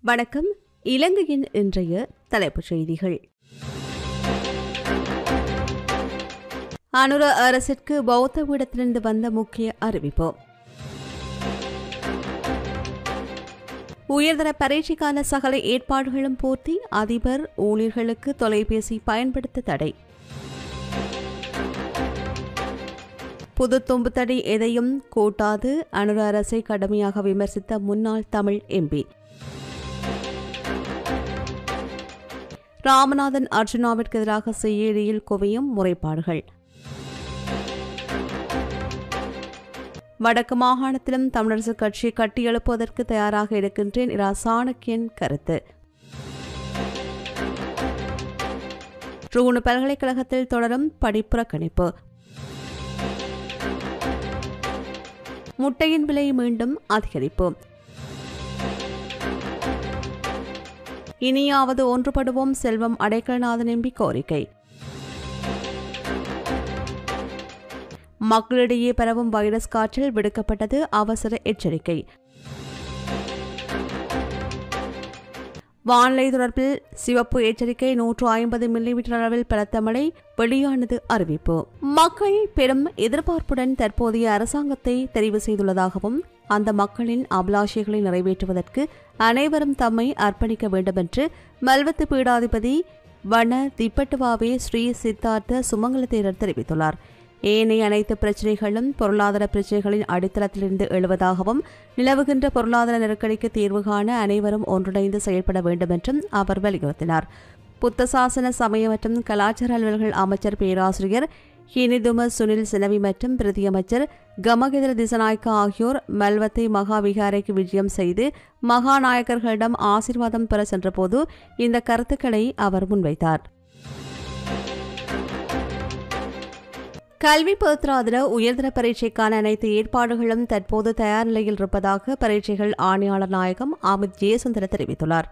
வணக்கம். இலங்கையின் இன்றைய தலைப்புச் செய்திகள். அனுர அரசிற்கு பௌத்த பீடத்திலிருந்து வந்த முக்கிய அறிவிப்பு. உயர்தர பரீட்சைக்கான சகல ஏற்பாடுகளும் பூர்த்தி. அதிபர் ஊழியர்களுக்கு தொலைபேசி பயன்படுத்த தடை. புது தும்பு தடி எதையும் கூட்டாது. அனுர அரசை கடுமையாக விமர்சித்த முன்னாள் தமிழ் எம்பி. ராமநாதன் அர்ஜுனாவிற்கு எதிராக சிஐடியில் குவியும் முறைப்பாடுகள். வடக்கு மாகாணத்திலும் தமிழரசுக் கட்சி கட்டியெழுப்புவதற்கு தயாராக இருக்கின்றேன். இரா சாணக்கியன் கருத்து. ட்ரூனு பல்கலைக்கழகத்தில் தொடரும் படிப்புறக்கணிப்பு. முட்டையின் விலை மீண்டும் அதிகரிப்பு. இனியாவது ஒன்றுபடுவோம். செல்வம் அடைக்கலநாதன் எம்பி கோரிக்கை. மக்களிடையே பரவும் வைரஸ் காய்ச்சல் விடுக்கப்பட்டது அவசர எச்சரிக்கை. வானிலை தொடர்பில் சிவப்பு எச்சரிக்கை. 150 மில்லிமீட்டர் அளவில் பலத்த மழை வெளியானது அறிவிப்பு. மக்கள் பெரும் எதிர்பார்ப்புடன் தற்போதைய அரசாங்கத்தை தெரிவு செய்துள்ளதாகவும் அந்த மக்களின் அபிலாஷைகளை நிறைவேற்றுவதற்கு அனைவரும் தம்மை அர்ப்பணிக்க வேண்டும் என்று மல்வத்து பீடாதிபதி வன திப்பட்டுவாவே ஸ்ரீ சித்தார்த்த சுமங்கல தேரர் தெரிவித்துள்ளார். ஏனைய அனைத்து பிரச்சினைகளும் பொருளாதார பிரச்சினைகளின் அடித்தளத்திலிருந்து எழுவதாகவும் நிலவுகின்ற பொருளாதார நெருக்கடிக்கு தீர்வு காண அனைவரும் ஒன்றிணைந்து செயல்பட வேண்டும் என்றும் அவர் வலியுறுத்தினார். புத்த சாசன சமய மற்றும் கலாச்சார அலுவல்கள் அமைச்சர் பேராசிரியர் ஹினிதும சுனில் சினவி மற்றும் பிரதியமைச்சர் கமகெதிர திசநாயக்க ஆகியோர் மல்வத்தை மகாவிகாரைக்கு விஜயம் செய்து மகாநாயகர்களிடம் ஆசீர்வாதம் பெற சென்றபோது இந்த கருத்துக்களை அவர் முன்வைத்தார். கல்வி பொதுத்தராதர உயர்தர பரீட்சைக்கான அனைத்து ஏற்பாடுகளும் தற்போது தயார் நிலையில் இருப்பதாக பரீட்சைகள் ஆணையாளர் நாயகம் அமித் ஜெயசுந்தர தெரிவித்துள்ளார்.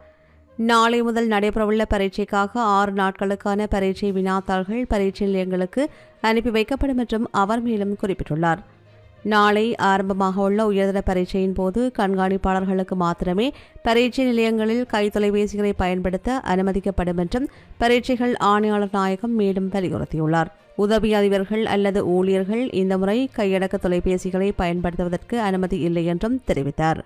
நாளை முதல் நடைபெறவுள்ள பரீட்சைக்காக 6 நாட்களுக்கான பரீட்சை வினாத்தாள்கள் பரீட்சை நிலையங்களுக்கு அனுப்பி வைக்கப்படும் என்றும் அவர் மேலும் குறிப்பிட்டுள்ளார். நாளை ஆரம்பமாக உள்ள உயர்தர பரீட்சையின் போது கண்காணிப்பாளர்களுக்கு மாத்திரமே பரீட்சை நிலையங்களில் கைத்தொலைபேசிகளை பயன்படுத்த அனுமதிக்கப்படும் என்றும் பரீட்சைகள் ஆணையாளர் நாயகம் மேலும் வலியுறுத்தியுள்ளார். உதவி அதிபர்கள் அல்லது ஊழியர்கள் இந்த முறை கையடக்க தொலைபேசிகளை பயன்படுத்துவதற்கு அனுமதி இல்லை என்றும் தெரிவித்தார்.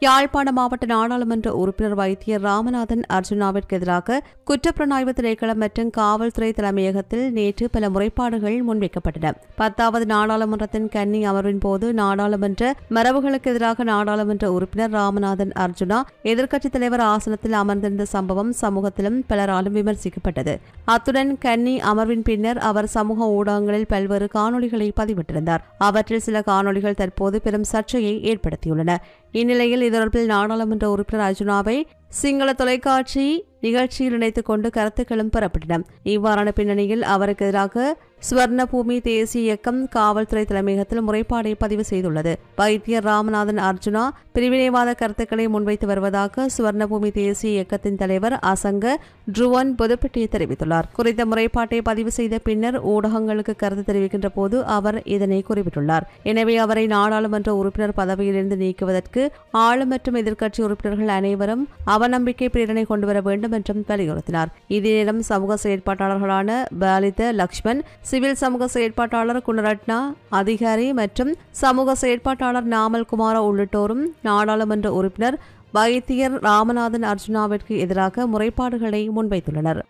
யாழ்ப்பாண மாவட்ட நாடாளுமன்ற உறுப்பினர் வைத்தியர் ராமநாதன் அர்ஜுனாவிற்கு எதிராக குற்றப்புலனாய்வு திணைக்களம் மற்றும் காவல்துறை தலைமையகத்தில் நேற்று பல முறைப்பாடுகள் முன்வைக்கப்பட்டன. 10வது நாடாளுமன்றத்தின் கன்னி அமர்வின் போது நாடாளுமன்ற மரபுகளுக்கு எதிராக நாடாளுமன்ற உறுப்பினர் ராமநாதன் அர்ஜுனா எதிர்க்கட்சித் தலைவர் ஆசனத்தில் அமர்ந்திருந்த சம்பவம் சமூகத்திலும் பலராலும் விமர்சிக்கப்பட்டது. அத்துடன் கன்னி அமர்வின் பின்னர் அவர் சமூக ஊடகங்களில் பல்வேறு காணொலிகளை பதிவிட்டிருந்தார். அவற்றில் சில காணொலிகள் தற்போது பெரும் சர்ச்சையை ஏற்படுத்தியுள்ளன. இந்நிலையில் தொடர்பில் நாடாளுமன்ற உறுப்பினர் அர்ஜுனாவை சிங்கள தொலைக்காட்சி நிகழ்ச்சியில் இணைத்துக் கொண்டு கருத்துக்களும் பெறப்பட்டன. இவ்வாறான பின்னணியில் அவருக்கு எதிராக சுவர்ணபூமி தேசிய இயக்கம் காவல்துறை தலைமையகத்தில் முறைப்பாடை பதிவு செய்துள்ளது. வைத்தியர் ராமநாதன் அர்ஜுனா பிரிவினைவாத கருத்துக்களை முன்வைத்து வருவதாக சுவர்ணபூமி தேசிய இயக்கத்தின் தலைவர் அசங்க ட்ருவன் பொதுப்பட்டியை தெரிவித்துள்ளார். குறித்த முறைப்பாட்டை பதிவு செய்த பின்னர் ஊடகங்களுக்கு கருத்து தெரிவிக்கின்ற போது அவர் இதனை குறிப்பிட்டுள்ளார். எனவே அவரை நாடாளுமன்ற உறுப்பினர் பதவியிலிருந்து நீக்குவதற்கு ஆளும் மற்றும் எதிர்க்கட்சி உறுப்பினர்கள் அனைவரும் அவநம்பிக்கை பிரேரணை கொண்டுவர வேண்டும் என்றும் வலியுறுத்தினார். இதே நேரம் சமூக செயற்பாட்டாளர்களான பாலித லக்ஷ்மன், சிவில் சமூக செயற்பாட்டாளர் குணரட்னா அதிகாரி மற்றும் சமூக செயற்பாட்டாளர் நாமல் குமார உள்ளிட்டோரும் நாடாளுமன்ற உறுப்பினர் வைத்தியர் ராமநாதன் அர்ஜுனாவிற்கு எதிராக முறைப்பாடுகளை முன்வைத்துள்ளனர்.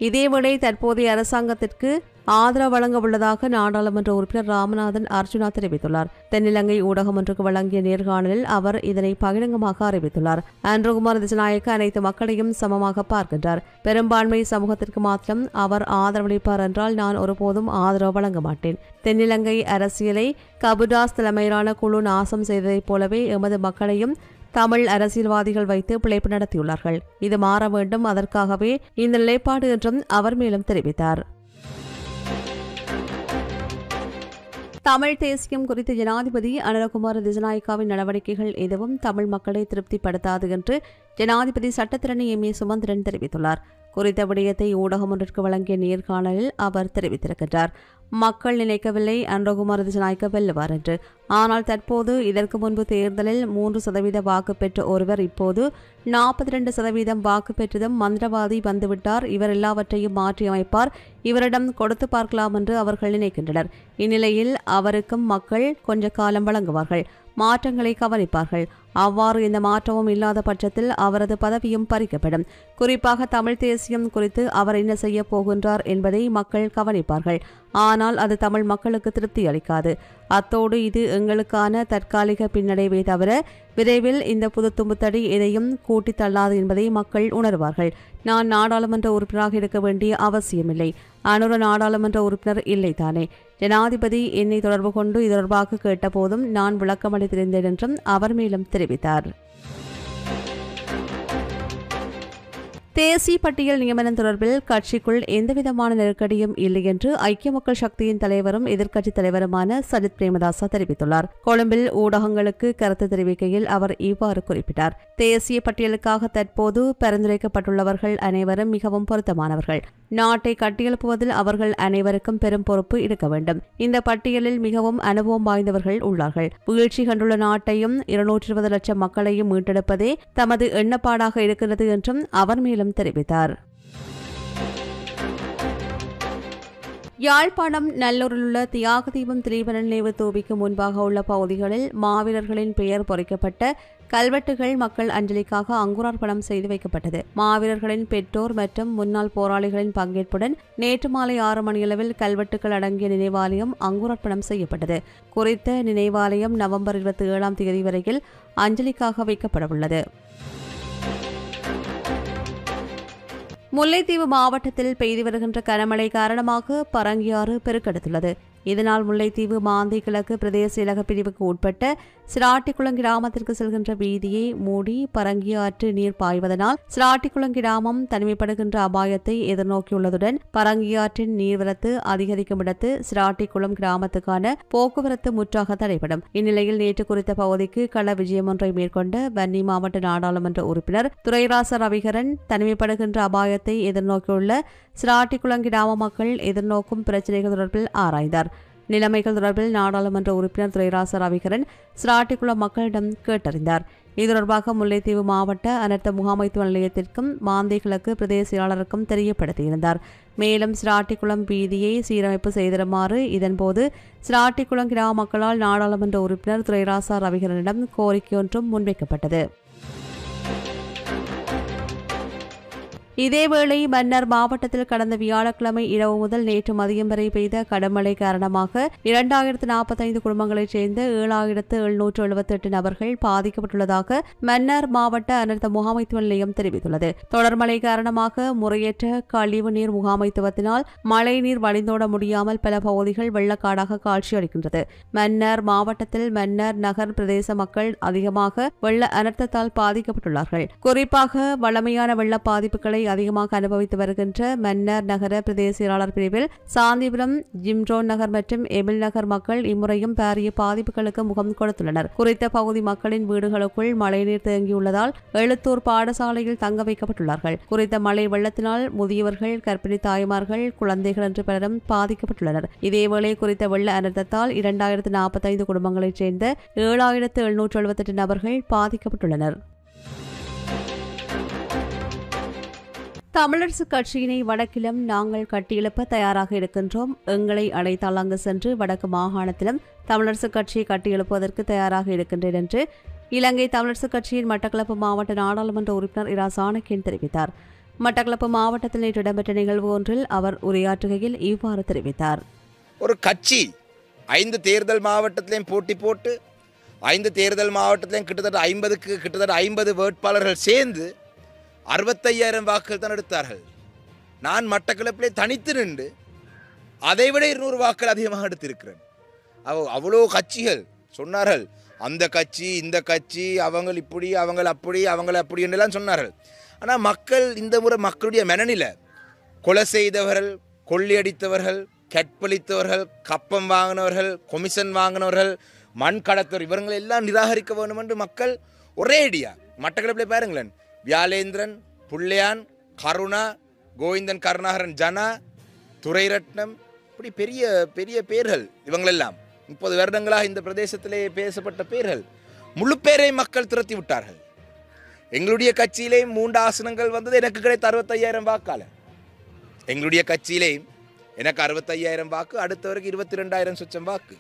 இதேவேளை தற்போதைய அரசாங்கத்திற்கு ஆதரவு வழங்க உள்ளதாக நாடாளுமன்ற உறுப்பினர் ராமநாதன் அர்ஜுனா தெரிவித்துள்ளார். தென்னிலங்கை ஊடகம் ஒன்றுக்கு வழங்கிய நேர்காணலில் அவர் இதனை பகிரங்கமாக அறிவித்துள்ளார். அன்றகுமார் திசநாயக்க அனைத்து மக்களையும் சமமாக பார்க்கின்றார். பெரும்பான்மை சமூகத்திற்கு மாத்திரம் அவர் ஆதரவளிப்பார் என்றால் நான் ஒருபோதும் ஆதரவு வழங்க மாட்டேன். தென்னிலங்கை அரசியலை கபுடாஸ் தலைமையிலான குழு நாசம் செய்ததைப் போலவே எமது மக்களையும் தமிழ் அரசியல்வாதிகள் வைத்து பிழைப்பு நடத்தியுள்ளார்கள். இது மாற வேண்டும். அதற்காகவே இந்த நிலைப்பாடு என்றும் அவர் மேலும் தெரிவித்தார். தமிழ் தேசியம் குறித்த ஜனாதிபதி அனுரகுமார திசநாயக்காவின் நடவடிக்கைகள் எதுவும் தமிழ் மக்களை திருப்திப்படுத்தாது என்று ஜனாதிபதி சட்டத்திரணி எம் ஏ சுமந்திரன் தெரிவித்துள்ளார். குறித்த விடயத்தை ஊடகம் ஒன்றிற்கு வழங்கிய நேர்காணலில் அவர் தெரிவித்திருக்கின்றார். மக்கள் நினைக்கவில்லை அன்றகுமார் திசாநாயக்க வெல்லுவார் என்று. ஆனால் தற்போது இதற்கு முன்பு தேர்தலில் 3% வாக்கு பெற்ற ஒருவர் இப்போது 42% வாக்கு பெற்றதும் மந்திரவாதி வந்துவிட்டார், இவர் எல்லாவற்றையும் மாற்றி அமைப்பார், இவரிடம் கொடுத்து பார்க்கலாம் என்று அவர்கள் நினைக்கின்றனர். இந்நிலையில் அவருக்கும் மக்கள் கொஞ்ச காலம் வழங்குவார்கள், மாற்றங்களை கவனிப்பார்கள். அவ்வாறு இந்த மாற்றமும் இல்லாத பட்சத்தில் அவரது பதவியும் பறிக்கப்படும். குறிப்பாக தமிழ் தேசியம் குறித்து அவர் என்ன செய்ய போகின்றார் என்பதை மக்கள் கவனிப்பார்கள். ஆனால் அது தமிழ் மக்களுக்கு திருப்தி அளிக்காது. அத்தோடு இது எங்களுக்கான தற்காலிக பின்னடைவே தவிர விரைவில் இந்த புது தும்புத்தடி எதையும் கூட்டித் தள்ளாது என்பதை மக்கள் உணர்வார்கள். நான் நாடாளுமன்ற உறுப்பினராக இருக்க வேண்டிய அவசியமில்லை. அனுர நாடாளுமன்ற உறுப்பினர் இல்லை தானே. ஜனாதிபதி என்னை தொடர்பு கொண்டு இது தொடர்பாக கேட்டபோதும் நான் விளக்கமளித்திருந்தேன் என்றும் அவர் மேலும் தெரிவித்தார். தேசிய பட்டியல் நியமனம் தொடர்பில் கட்சிக்குள் எந்தவிதமான நெருக்கடியும் இல்லை என்று ஐக்கிய மக்கள் சக்தியின் தலைவரும் எதிர்க்கட்சித் தலைவருமான சஜித் பிரேமதாச தெரிவித்துள்ளார். கொழும்பில் ஊடகங்களுக்கு கருத்து தெரிவிக்கையில் அவர் இவ்வாறு குறிப்பிட்டார். தேசிய பட்டியலுக்காக தற்போது பரிந்துரைக்கப்பட்டுள்ளவர்கள் அனைவரும் மிகவும் பொருத்தமானவர்கள். நாட்டை கட்டியெழுப்புவதில் அவர்கள் அனைவருக்கும் பெரும் பொறுப்பு இருக்க வேண்டும். இந்த பட்டியலில் மிகவும் அனுபவம் வாய்ந்தவர்கள் உள்ளார்கள். வீழ்ச்சி கண்டுள்ள நாட்டையும் 220 லட்சம் மக்களையும் மீட்டெடுப்பதே தமது எண்ணப்பாடாக இருக்கிறது என்றும் அவர் மேலும் தெரிவித்தார். யாழ்ப்பாணம் நல்லூரிலுள்ள தியாகதீபம் திலீபன் நினைவு தூபிக்கு முன்பாக உள்ள பகுதிகளில் மாவீரர்களின் பெயர் பொறிக்கப்பட்ட கல்வெட்டுகள் மக்கள் அஞ்சலிக்காக அங்குரார்ப்பணம் செய்து வைக்கப்பட்டது. மாவீரர்களின் பெற்றோர் மற்றும் முன்னாள் போராளிகளின் பங்கேற்புடன் நேற்று மாலை 6 மணியளவில் கல்வெட்டுகள் அடங்கிய நினைவாலயம் அங்குரார்ப்பணம் செய்யப்பட்டது. குறித்த நினைவாலயம் நவம்பர் 27ஆம் தேதி வரையில் அஞ்சலிக்காக வைக்கப்படவுள்ளது. முல்லைத்தீவு மாவட்டத்தில் பெய்து வருகின்ற கனமழை காரணமாக பரங்கியாறு பெருக்கெடுத்துள்ளது. இதனால் முல்லைத்தீவு மாந்தை கிழக்கு பிரதேச செயலக பிரிவுக்கு உட்பட்ட சிராட்டிக்குளம் கிராமத்திற்கு செல்கின்ற வீதியை மூடி பரங்கியாற்று நீர் பாய்வதனால் சிராட்டிக்குளம் கிராமம் தனிமைப்படுகின்ற அபாயத்தை எதிர்நோக்கியுள்ளதுடன் பரங்கியாற்றின் நீர்வரத்து அதிகரிக்கும் இடத்து சிராட்டிக்குளம் கிராமத்துக்கான போக்குவரத்து முற்றாக தடைபடும். இந்நிலையில் நேற்று குறித்த பகுதிக்கு கள விஜயம் ஒன்றை மேற்கொண்ட வன்னி மாவட்ட நாடாளுமன்ற உறுப்பினர் துரைராச ரவிகரன் தனிமைப்படுகின்ற அபாயத்தை எதிர்நோக்கியுள்ள சிராட்டிக்குளம் கிராம மக்கள் எதிர்நோக்கும் பிரச்சினைகள் தொடர்பில் ஆராய்ந்தார். நிலைமைகள் தொடர்பில் நாடாளுமன்ற உறுப்பினர் துரைராச ரவிகரன் சிராட்டிக்குளம் மக்களிடம் கேட்டறிந்தார். இது தொடர்பாக முல்லைத்தீவு மாவட்ட அனர்த்த முகாமைத்துவ நிலையத்திற்கும் மாந்தை கிழக்கு பிரதேச செயலாளருக்கும் தெரியப்படுத்தியிருந்தார். மேலும் சிராட்டிக்குளம் வீதியை சீரமைப்பு செய்திருமாறு இதன்போது சிராட்டிக்குளம் கிராம மக்களால் நாடாளுமன்ற உறுப்பினர் துரைராச ரவிகரனிடம் கோரிக்கையொன்றும் முன்வைக்கப்பட்டது. இதேவேளை மன்னார் மாவட்டத்தில் கடந்த வியாழக்கிழமை இரவு முதல் நேற்று மதியம் வரை பெய்த கடுமழை காரணமாக 2045 குடும்பங்களைச் சேர்ந்த 7778 நபர்கள் பாதிக்கப்பட்டுள்ளதாக மன்னார் மாவட்ட அனர்த்த முகாமைத்துவ நிலையம் தெரிவித்துள்ளது. தொடர் மழை காரணமாக முறையற்ற கழிவு நீர் முகாமைத்துவத்தினால் மழை நீர் வழிந்தோட முடியாமல் பல பகுதிகள் வெள்ளக்காடாக காட்சியளிக்கின்றது. மன்னார் மாவட்டத்தில் மன்னார் நகர் பிரதேச மக்கள் அதிகமாக வெள்ள அனர்த்தத்தால் பாதிக்கப்பட்டுள்ளார்கள். குறிப்பாக வளமையான வெள்ள பாதிப்புகளை அதிகமாக அனுபவித்து வருகின்ற மன்னார் நகர பிரதேச செயலாளர் பிரிவில் சாந்திபுரம், ஜிம்ரோன் நகர் மற்றும் எமில் நகர் மக்கள் இம்முறையும் பாரிய பாதிப்புகளுக்கு முகம் கொடுத்துள்ளனர். குறித்த பகுதி மக்களின் வீடுகளுக்குள் மழைநீர் தேங்கியுள்ளதால் எழுத்தூர் பாடசாலையில் தங்க வைக்கப்பட்டுள்ளார்கள். குறித்த மழை வெள்ளத்தினால் முதியவர்கள், கர்ப்பிணி தாய்மார்கள், குழந்தைகள் என்று பலரும் பாதிக்கப்பட்டுள்ளனர். இதேவேளை குறித்த வெள்ள அனர்த்தத்தால் 2045 குடும்பங்களைச் சேர்ந்த 7778 நபர்கள் பாதிக்கப்பட்டுள்ளனர். தமிழரசுக் கட்சியினை வடக்கிலும் நாங்கள் கட்டியெழுப்ப தயாராக இருக்கின்றோம். எங்களை அழைத்தால் அங்கு சென்று வடக்கு மாகாணத்திலும் தமிழரசுக் கட்சியை கட்டியெழுப்புவதற்கு தயாராக இருக்கின்றேன் என்று இலங்கை தமிழரசுக் கட்சியின் மட்டக்களப்பு மாவட்ட நாடாளுமன்ற உறுப்பினர் இரா சாணக்கியன் தெரிவித்தார். மட்டக்களப்பு மாவட்டத்தில் நேற்று இடம்பெற்ற நிகழ்வு ஒன்றில் அவர் உரையாற்றுகையில் இவ்வாறு தெரிவித்தார். ஒரு கட்சி 5 தேர்தல் மாவட்டத்திலையும் போட்டி போட்டு 5 தேர்தல் மாவட்டத்திலையும் கிட்டத்தட்ட 50 வேட்பாளர்கள் சேர்ந்து 65,000 வாக்குகள் தான் எடுத்தார்கள். நான் மட்டக்களப்பிலே தனித்து நின்று அதைவிட 200 வாக்குகள் அதிகமாக எடுத்திருக்கிறேன். அவ்வளோ கட்சிகள் சொன்னார்கள், அந்த கட்சி இந்த கட்சி, அவங்க இப்படி அவங்க அப்படி அவங்களை அப்படி என்றெல்லாம் சொன்னார்கள். ஆனால் மக்கள் இந்த முறை மக்களுடைய மனநிலை, கொலை செய்தவர்கள், கொள்ளையடித்தவர்கள், கற்பழித்தவர்கள், கப்பம் வாங்கினவர்கள், கொமிஷன் வாங்கினவர்கள், மண் கடத்தவர், இவங்களை எல்லாம் நிராகரிக்க வேண்டும் என்று மக்கள் ஒரே அடியா மட்டக்களப்பிலே பாருங்களேன், வியாலேந்திரன், புள்ளையான், கருணா, கோவிந்தன் கருணாகரன், ஜனா, துரைரட்னம், இப்படி பெரிய பெரிய பேர்கள் இவங்களெல்லாம் 30 வருடங்களாக இந்த பிரதேசத்திலே பேசப்பட்ட பேர்கள் முழு பேரை மக்கள் திரட்டி விட்டார்கள். எங்களுடைய கட்சியிலேயும் 3 ஆசனங்கள் வந்தது. எனக்கு கிடைத்த 65,000 வாக்கால. எங்களுடைய கட்சியிலேயும் எனக்கு 65,000 வாக்கு, அடுத்தவருக்கு 22,000 சொச்சம் வாக்கு.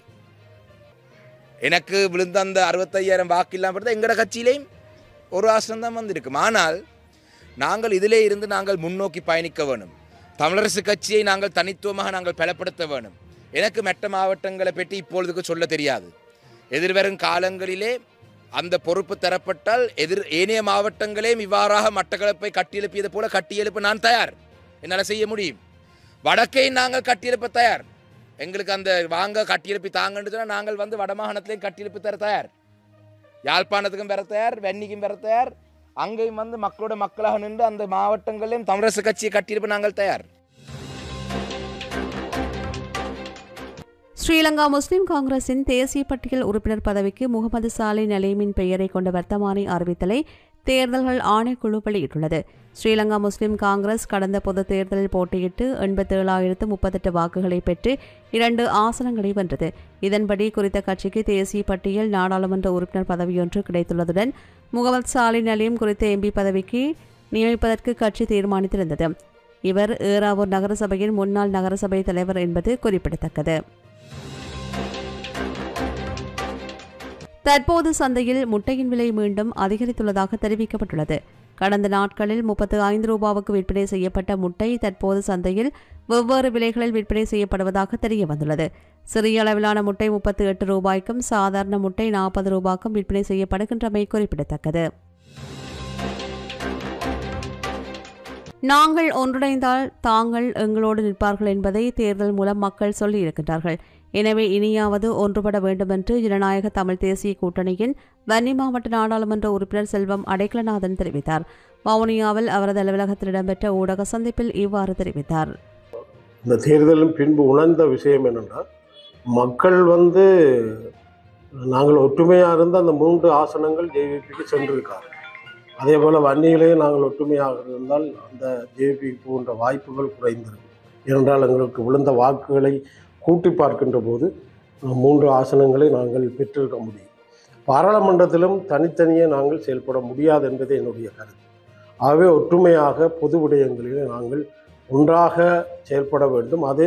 எனக்கு விழுந்த அந்த 65,000 வாக்கு இல்லாமல் எங்களோட கட்சியிலேயும் ஒரு ஆசனம் தான் வந்திருக்கும். ஆனால் நாங்கள் இதிலே இருந்து நாங்கள் முன்னோக்கி பயணிக்க வேணும். தமிழரசு கட்சியை நாங்கள் தனித்துவமாக நாங்கள் பலப்படுத்த வேணும். எனக்கு மெட்ட மாவட்டங்களை பற்றி இப்பொழுதுக்கு சொல்ல தெரியாது. எதிர்வரும் காலங்களிலே அந்த பொறுப்பு தரப்பட்டால் ஏனைய மாவட்டங்களையும் இவ்வாறாக மட்டக்களப்பை கட்டியெழுப்பியது போல கட்டியெழுப்ப நான் தயார். என்னால் செய்ய முடியும். வடக்கை நாங்கள் கட்டியெழுப்ப தயார். எங்களுக்கு அந்த வாங்க கட்டியெழுப்பி தாங்கன்னு சொன்னால் நாங்கள் வந்து வடமாகாணத்திலையும் கட்டியெழுப்பி தர தயார். யாழ்ப்பாணத்துக்கும் பெற தயார், வெண்ணிக்கும் பெற தயார். அங்கேயும் வந்து மக்களோட மக்களாக நின்று அந்த மாவட்டங்களையும் தமிழரசு கட்சியை கட்டியெழுப்ப நாங்கள் தயார். ஸ்ரீலங்கா முஸ்லிம் காங்கிரசின் தேசிய பட்டியல் உறுப்பினர் பதவிக்கு முகமது சாலின் அலீமின் பெயரை கொண்ட வர்த்தமானி அறிவித்தலை தேர்தல்கள் ஆணைக்குழு வெளியிட்டுள்ளது. ஸ்ரீலங்கா முஸ்லிம் காங்கிரஸ் கடந்த பொதுத் தேர்தலில் போட்டியிட்டு 87,038 வாக்குகளை பெற்று 2 ஆசனங்களை வென்றது. இதன்படி குறித்த கட்சிக்கு தேசிய பட்டியல் நாடாளுமன்ற உறுப்பினர் பதவியொன்று கிடைத்துள்ளதுடன் முகமது சாலின் அலீம் குறித்த எம்பி பதவிக்கு நியமிப்பதற்கு கட்சி தீர்மானித்திருந்தது. இவர் ஏறாவூர் நகரசபையின் முன்னாள் நகரசபை தலைவர் என்பது குறிப்பிடத்தக்கது. தற்போது சந்தையில் முட்டையின் விலை மீண்டும் அதிகரித்துள்ளதாக தெரிவிக்கப்பட்டுள்ளது. கடந்த நாட்களில் 35 ரூபாவுக்கு விற்பனை செய்யப்பட்ட முட்டை தற்போது சந்தையில் வெவ்வேறு விலைகளில் விற்பனை செய்யப்படுவதாக தெரிய வந்துள்ளது. சிறிய அளவிலான முட்டை 38 ரூபாய்க்கும் சாதாரண முட்டை 40 ரூபாய்க்கும் விற்பனை செய்யப்படுகின்றமை குறிப்பிடத்தக்கது. நாங்கள் ஒன்றிணைந்தால் தாங்கள் எங்களோடு நிற்பார்கள் என்பதை தேர்தல் மூலம் மக்கள் சொல்லியிருக்கின்றார்கள். எனவே இனியாவது ஒன்றுபட வேண்டும் என்று ஜனநாயக தமிழ் தேசிய கூட்டணியின் வன்னி மாவட்ட நாடாளுமன்ற உறுப்பினர் செல்வம் அடைக்கலநாதன் தெரிவித்தார். வவுனியாவில் அவரது அலுவலகத்தில் இடம்பெற்ற ஊடக சந்திப்பில் இவ்வாறு தெரிவித்தார். இந்த தேர்தலின் பின்பு உணர்ந்த விஷயம் என்னென்றால், மக்கள் நாங்கள் ஒற்றுமையாக இருந்த அந்த 3 ஆசனங்கள் ஜேவிபிக்கு சென்றிருக்காங்க. அதே போல் வன்னியிலேயே நாங்கள் ஒற்றுமையாக இருந்தால் அந்த ஜேவிபிக்கு போன்ற வாய்ப்புகள் குறைந்திருக்கும். ஏனென்றால் எங்களுக்கு விழுந்த வாக்குகளை கூட்டி பார்க்கின்ற போது 3 ஆசனங்களை நாங்கள் பெற்றிருக்க முடியும். பாராளுமன்றத்திலும் தனித்தனியே நாங்கள் செயல்பட முடியாது என்பது என்னுடைய கருத்து. ஆகவே ஒற்றுமையாக பொது விடயங்களிலே நாங்கள் ஒன்றாக செயல்பட வேண்டும். அது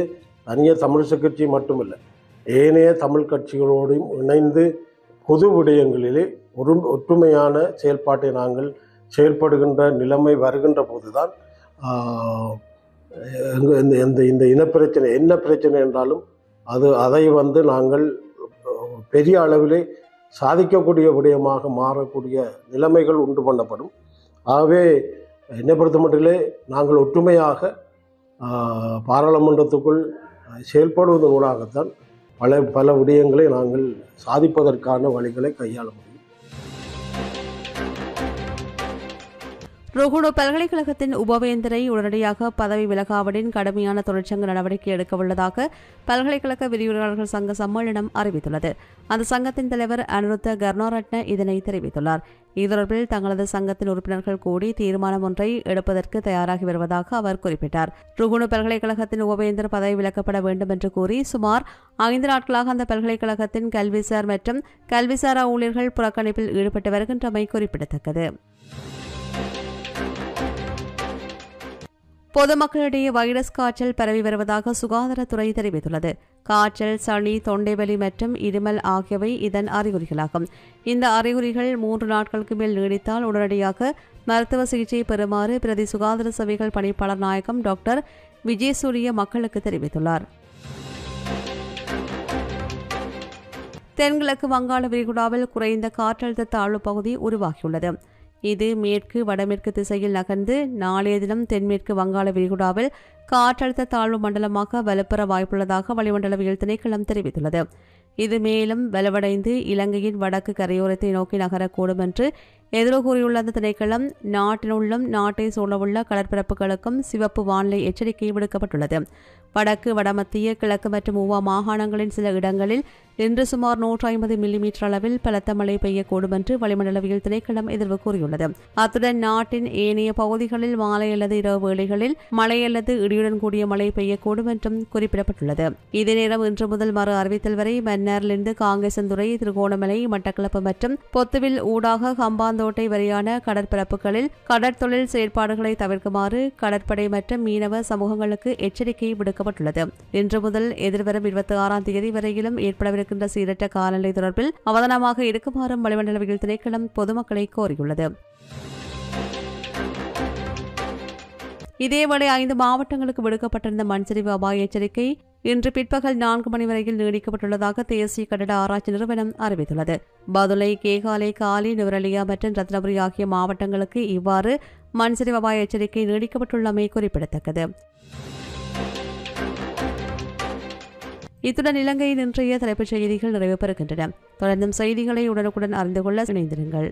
தனியே தமிழரசு கட்சி மட்டுமில்லை, ஏனைய தமிழ் கட்சிகளோடும் இணைந்து பொது விடயங்களிலே ஒற்றுமையான செயல்பாட்டை நாங்கள் செயல்படுகின்ற நிலைமை வருகின்ற போதுதான் இந்த இனப்பிரச்சனை என்ன பிரச்சனை என்றாலும் அதை நாங்கள் பெரிய அளவிலே சாதிக்கக்கூடிய விடயமாக மாறக்கூடிய நிலைமைகள் உண்டு பண்ணப்படும். ஆகவே என்னை பொறுத்த மட்டிலே நாங்கள் ஒற்றுமையாக பாராளுமன்றத்துக்குள் செயல்படுவதன் ஊடாகத்தான் பல விடயங்களை நாங்கள் சாதிப்பதற்கான வழிகளை கையாள முடியும். ருகுணு பல்கலைக்கழகத்தின் உபவேந்தரை உடனடியாக பதவி விலகாவிடின் கடுமையான தொழிற்சங்க நடவடிக்கை எடுக்கவுள்ளதாக பல்கலைக்கழக விரிவுரையாளர்கள் சங்க சம்மேளனம் அறிவித்துள்ளது. அந்த சங்கத்தின் தலைவர் அனுருத்த கர்ணாரட்ன இதனை தெரிவித்துள்ளார். இதுதொடர்பில் தங்களது சங்கத்தின் உறுப்பினர்கள் கூடி தீர்மானம் ஒன்றை எடுப்பதற்கு தயாராகி வருவதாக அவர் குறிப்பிட்டார். ருகுணு பல்கலைக்கழகத்தின் உபவேந்தர் பதவி விலக்கப்பட வேண்டும் என்று கூறி சுமார் 5 நாட்களாக அந்த பல்கலைக்கழகத்தின் கல்விசார் மற்றும் கல்விசாரா ஊழியர்கள் புறக்கணிப்பில் ஈடுபட்டு வருகின்றமை குறிப்பிடத்தக்கது. பொதுமக்களிடையே வைரஸ் காய்ச்சல் பரவி வருவதாக சுகாதாரத்துறை தெரிவித்துள்ளது. காய்ச்சல், சளி, தொண்டைவலி மற்றும் இருமல் ஆகியவை இதன் அறிகுறிகளாகும். இந்த அறிகுறிகள் 3 நாட்களுக்கு மேல் நீடித்தால் உடனடியாக மருத்துவ சிகிச்சை பெறுமாறு பிரதி சுகாதார சேவைகள் பணிப்பாளர் நாயகம் டாக்டர் விஜயசூரிய மக்களுக்கு தெரிவித்துள்ளார். தென்கிழக்கு வங்காள விரிகுடாவில் குறைந்த காற்றழுத்த தாழ்வு பகுதி உருவாகியுள்ளது. இது மேற்கு வடமேற்கு திசையில் நகர்ந்து நாளைய தினம் தென்மேற்கு வங்காள விரிகுடாவில் காற்றழுத்த தாழ்வு மண்டலமாக வலுப்பெற வாய்ப்புள்ளதாக வளிமண்டலவியல் திணைக்களம் தெரிவித்துள்ளது. இது மேலும் வலுவடைந்து இலங்கையின் வடக்கு கரையோரத்தை நோக்கி நகரக்கூடும் என்று எதிரோ கூறியுள்ள அந்த திணைக்களம் நாட்டினுள்ளும் நாட்டை சூழவுள்ள கடற்பரப்புகளுக்கும் சிவப்பு வானிலை எச்சரிக்கை விடுக்கப்பட்டுள்ளது. வடக்கு, வடமத்திய, கிழக்கு மற்றும் ஊவா மாகாணங்களின் சில இடங்களில் இன்று சுமார் 150 மில்லிமீட்டர் அளவில் பலத்த மழை பெய்யக்கூடும் என்று வளிமண்டலவியல் திணைக்களம் எதிர்வு கூறியுள்ளது. அத்துடன் நாட்டின் ஏனைய பகுதிகளில் மாலை அல்லது இரவு வேளைகளில் மழை அல்லது இடியுடன் கூடிய மழை பெய்யக்கூடும் என்றும் குறிப்பிடப்பட்டுள்ளது. இதே நேரம் இன்று முதல் மறு அறிவித்தல் வரை மன்னாரிலிருந்து காங்கேசந்துறை, திருகோணமலை, மட்டக்களப்பு மற்றும் பொத்துவில் ஊடாக ஹம்பாந்தோட்டை வரையான கடற்பரப்புகளில் கடற்தொழில் செயற்பாடுகளை தவிர்க்குமாறு கடற்படை மற்றும் மீனவ சமூகங்களுக்கு எச்சரிக்கை விடுக்கப்பட்டுள்ளது. இன்று முதல் எதிர்வரும் 26ஆம் தேதி வரையிலும் ஏற்படவிருக்கின்ற சீரற்ற காலநிலை தொடர்பில் அவதானமாக இருக்குமாறும் வளிமண்டலவியல் திணைக்களம் பொதுமக்களை கோரியுள்ளது. இதேவேளை 5 மாவட்டங்களுக்கு விடுக்கப்பட்டிருந்த மண்சரிவு அபாய எச்சரிக்கை இன்று பிற்பகல் 4 மணி வரையில் நீடிக்கப்பட்டுள்ளதாக தேசிய கட்டட ஆராய்ச்சி நிறுவனம் அறிவித்துள்ளது. பதுளை, கேகாலை, காலி, நுவரெலியா மற்றும் ரத்னபுரி ஆகிய மாவட்டங்களுக்கு இவ்வாறு மண்சரிவு அபாய எச்சரிக்கை நீடிக்கப்பட்டுள்ளமை குறிப்பிடத்தக்கது. இத்துடன் இலங்கையின் இன்றைய தலைப்புச் செய்திகள் நிறைவு பெறுகின்றன. தொடர்ந்தும் செய்திகளை உடனுக்குடன் அறிந்து கொள்ள இணைந்திருங்கள்.